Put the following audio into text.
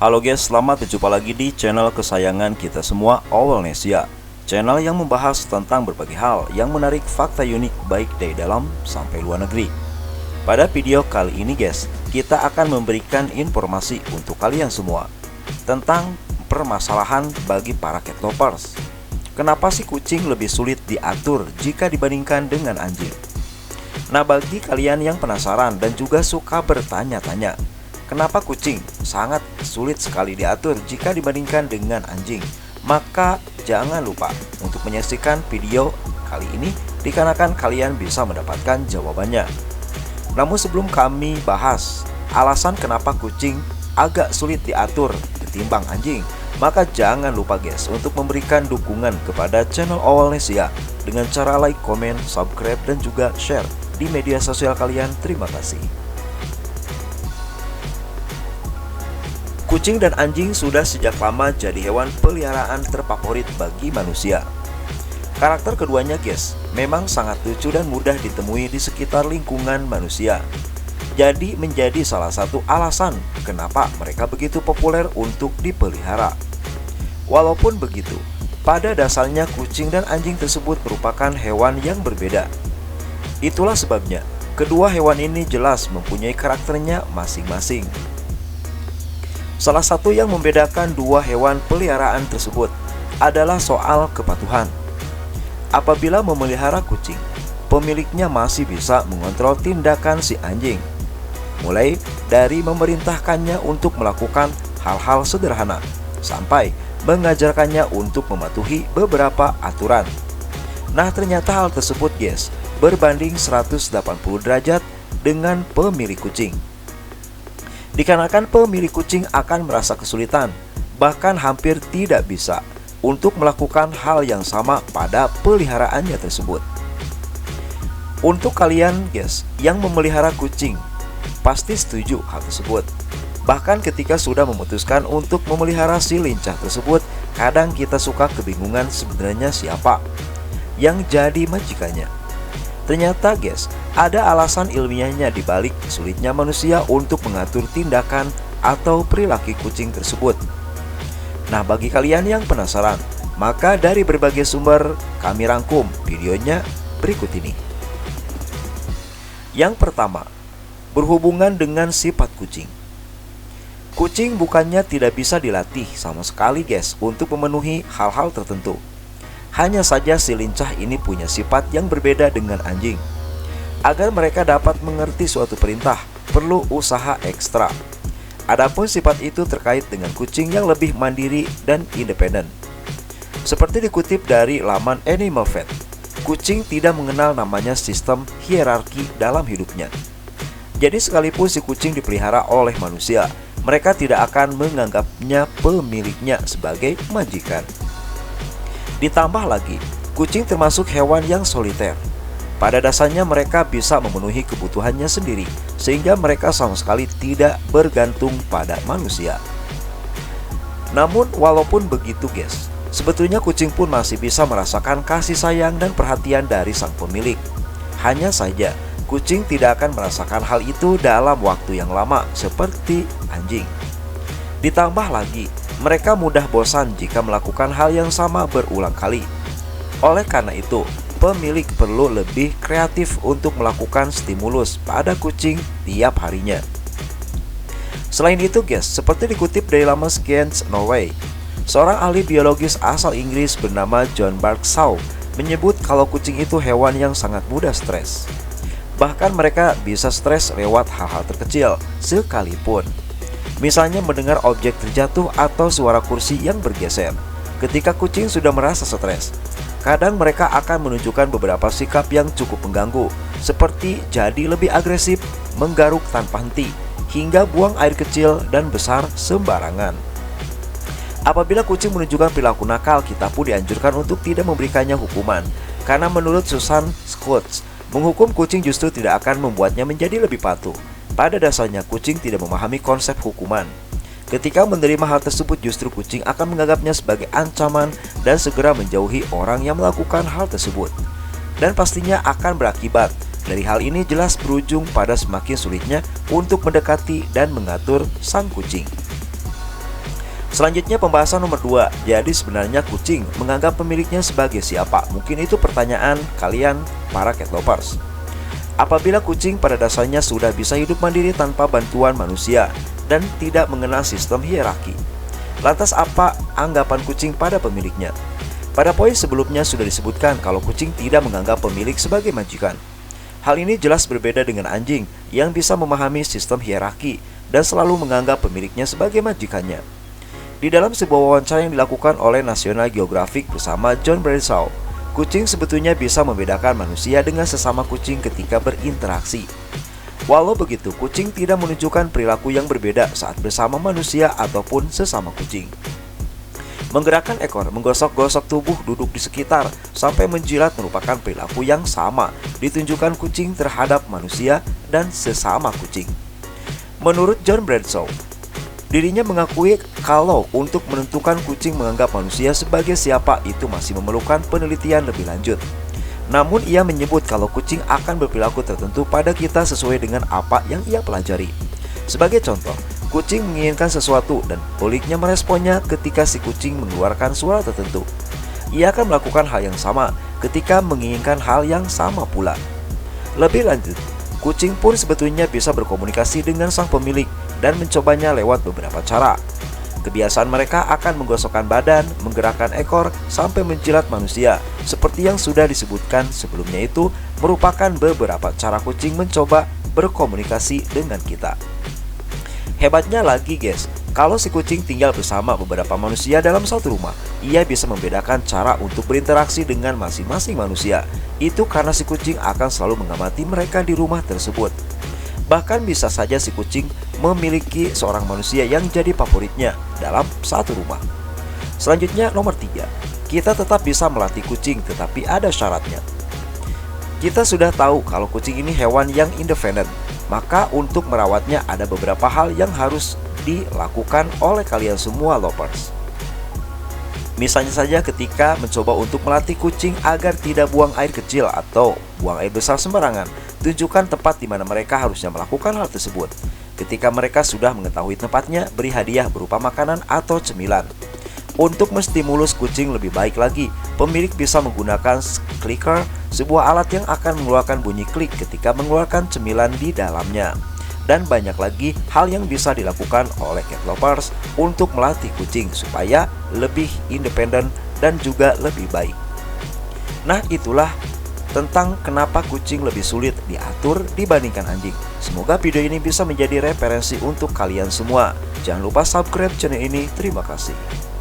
Halo guys, selamat berjumpa lagi di channel kesayangan kita semua, Owlnesia. Channel yang membahas tentang berbagai hal yang menarik, fakta unik baik dari dalam sampai luar negeri. Pada video kali ini guys, kita akan memberikan informasi untuk kalian semua tentang permasalahan bagi para cat lovers. Kenapa sih kucing lebih sulit diatur jika dibandingkan dengan anjing? Nah, bagi kalian yang penasaran dan juga suka bertanya-tanya, kenapa kucing sangat sulit sekali diatur jika dibandingkan dengan anjing, maka jangan lupa untuk menyaksikan video kali ini dikarenakan kalian bisa mendapatkan jawabannya. Namun sebelum kami bahas alasan kenapa kucing agak sulit diatur ketimbang anjing, maka jangan lupa guys untuk memberikan dukungan kepada channel Owlnesia dengan cara like, komen, subscribe, dan juga share di media sosial kalian. Terima kasih. Kucing dan anjing sudah sejak lama jadi hewan peliharaan terfavorit bagi manusia. Karakter keduanya guys memang sangat lucu dan mudah ditemui di sekitar lingkungan manusia. Jadi menjadi salah satu alasan kenapa mereka begitu populer untuk dipelihara. Walaupun begitu, pada dasarnya kucing dan anjing tersebut merupakan hewan yang berbeda. Itulah sebabnya kedua hewan ini jelas mempunyai karakternya masing-masing. Salah satu yang membedakan dua hewan peliharaan tersebut adalah soal kepatuhan. Apabila memelihara kucing, pemiliknya masih bisa mengontrol tindakan si anjing, mulai dari memerintahkannya untuk melakukan hal-hal sederhana sampai mengajarkannya untuk mematuhi beberapa aturan. Nah, ternyata hal tersebut guys berbanding 180 derajat dengan pemilik kucing. Dikarenakan pemilik kucing akan merasa kesulitan, bahkan hampir tidak bisa untuk melakukan hal yang sama pada peliharaannya tersebut. Untuk kalian guys yang memelihara kucing, pasti setuju hal tersebut. Bahkan ketika sudah memutuskan untuk memelihara si lincah tersebut, kadang kita suka kebingungan sebenarnya siapa yang jadi majikannya. Ternyata guys, ada alasan ilmiahnya dibalik sulitnya manusia untuk mengatur tindakan atau perilaku kucing tersebut. Nah, bagi kalian yang penasaran, maka dari berbagai sumber kami rangkum videonya berikut ini. Yang pertama, berhubungan dengan sifat kucing. Kucing bukannya tidak bisa dilatih sama sekali guys untuk memenuhi hal-hal tertentu. Hanya saja si lincah ini punya sifat yang berbeda dengan anjing. Agar mereka dapat mengerti suatu perintah, perlu usaha ekstra. Adapun sifat itu terkait dengan kucing yang lebih mandiri dan independen. Seperti dikutip dari laman Animal Vet, kucing tidak mengenal namanya sistem hierarki dalam hidupnya. Jadi sekalipun si kucing dipelihara oleh manusia, mereka tidak akan menganggapnya pemiliknya sebagai majikan. Ditambah lagi, kucing termasuk hewan yang soliter. Pada dasarnya mereka bisa memenuhi kebutuhannya sendiri, sehingga mereka sama sekali tidak bergantung pada manusia. Namun walaupun begitu guys, sebetulnya kucing pun masih bisa merasakan kasih sayang dan perhatian dari sang pemilik. Hanya saja, kucing tidak akan merasakan hal itu dalam waktu yang lama seperti anjing. Ditambah lagi, mereka mudah bosan jika melakukan hal yang sama berulang kali. Oleh karena itu, pemilik perlu lebih kreatif untuk melakukan stimulus pada kucing tiap harinya. Selain itu guys, seperti dikutip dari laman Science Norway, seorang ahli biologis asal Inggris bernama John Barkshaw menyebut kalau kucing itu hewan yang sangat mudah stres. Bahkan mereka bisa stres lewat hal-hal terkecil sekalipun. Misalnya mendengar objek terjatuh atau suara kursi yang bergeser. Ketika kucing sudah merasa stres, kadang mereka akan menunjukkan beberapa sikap yang cukup mengganggu, seperti jadi lebih agresif, menggaruk tanpa henti, hingga buang air kecil dan besar sembarangan. Apabila kucing menunjukkan perilaku nakal, kita pun dianjurkan untuk tidak memberikannya hukuman, karena menurut Susan Scott, menghukum kucing justru tidak akan membuatnya menjadi lebih patuh. Pada dasarnya kucing tidak memahami konsep hukuman. Ketika menerima hal tersebut, justru kucing akan menganggapnya sebagai ancaman dan segera menjauhi orang yang melakukan hal tersebut. Dan pastinya akan berakibat. Dari hal ini jelas berujung pada semakin sulitnya untuk mendekati dan mengatur sang kucing. Selanjutnya pembahasan nomor 2. Jadi sebenarnya kucing menganggap pemiliknya sebagai siapa? Mungkin itu pertanyaan kalian para cat lovers. Apabila kucing pada dasarnya sudah bisa hidup mandiri tanpa bantuan manusia dan tidak mengenal sistem hierarki, lantas apa anggapan kucing pada pemiliknya? Pada poin sebelumnya sudah disebutkan kalau kucing tidak menganggap pemilik sebagai majikan. Hal ini jelas berbeda dengan anjing yang bisa memahami sistem hierarki dan selalu menganggap pemiliknya sebagai majikannya. Di dalam sebuah wawancara yang dilakukan oleh National Geographic bersama John Bradshaw, kucing sebetulnya bisa membedakan manusia dengan sesama kucing ketika berinteraksi. Walau begitu, kucing tidak menunjukkan perilaku yang berbeda saat bersama manusia ataupun sesama kucing. Menggerakkan ekor, menggosok-gosok tubuh duduk di sekitar, sampai menjilat merupakan perilaku yang sama ditunjukkan kucing terhadap manusia dan sesama kucing. Menurut John Bradshaw, dirinya mengakui kalau untuk menentukan kucing menganggap manusia sebagai siapa itu masih memerlukan penelitian lebih lanjut. Namun ia menyebut kalau kucing akan berperilaku tertentu pada kita sesuai dengan apa yang ia pelajari. Sebagai contoh, kucing menginginkan sesuatu dan pemiliknya meresponnya ketika si kucing mengeluarkan suara tertentu. Ia akan melakukan hal yang sama ketika menginginkan hal yang sama pula. Lebih lanjut, kucing pun sebetulnya bisa berkomunikasi dengan sang pemilik dan mencobanya lewat beberapa cara. Kebiasaan mereka akan menggosokkan badan, menggerakkan ekor, sampai menjilat manusia. Seperti yang sudah disebutkan sebelumnya itu merupakan beberapa cara kucing mencoba berkomunikasi dengan kita. Hebatnya lagi guys, kalau si kucing tinggal bersama beberapa manusia dalam satu rumah, ia bisa membedakan cara untuk berinteraksi dengan masing-masing manusia. Itu karena si kucing akan selalu mengamati mereka di rumah tersebut. Bahkan bisa saja si kucing memiliki seorang manusia yang jadi favoritnya dalam satu rumah. Selanjutnya nomor 3. Kita tetap bisa melatih kucing tetapi ada syaratnya. Kita sudah tahu kalau kucing ini hewan yang independen, maka untuk merawatnya ada beberapa hal yang harus dilakukan oleh kalian semua lovers. Misalnya saja ketika mencoba untuk melatih kucing agar tidak buang air kecil atau buang air besar sembarangan, tunjukkan tempat di mana mereka harusnya melakukan hal tersebut. Ketika mereka sudah mengetahui tempatnya, beri hadiah berupa makanan atau cemilan. Untuk menstimulus kucing lebih baik lagi, pemilik bisa menggunakan clicker, sebuah alat yang akan mengeluarkan bunyi klik ketika mengeluarkan cemilan di dalamnya. Dan banyak lagi hal yang bisa dilakukan oleh cat lovers untuk melatih kucing supaya lebih independen dan juga lebih baik. Nah, itulah tentang kenapa kucing lebih sulit diatur dibandingkan anjing. Semoga video ini bisa menjadi referensi untuk kalian semua. Jangan lupa subscribe channel ini. Terima kasih.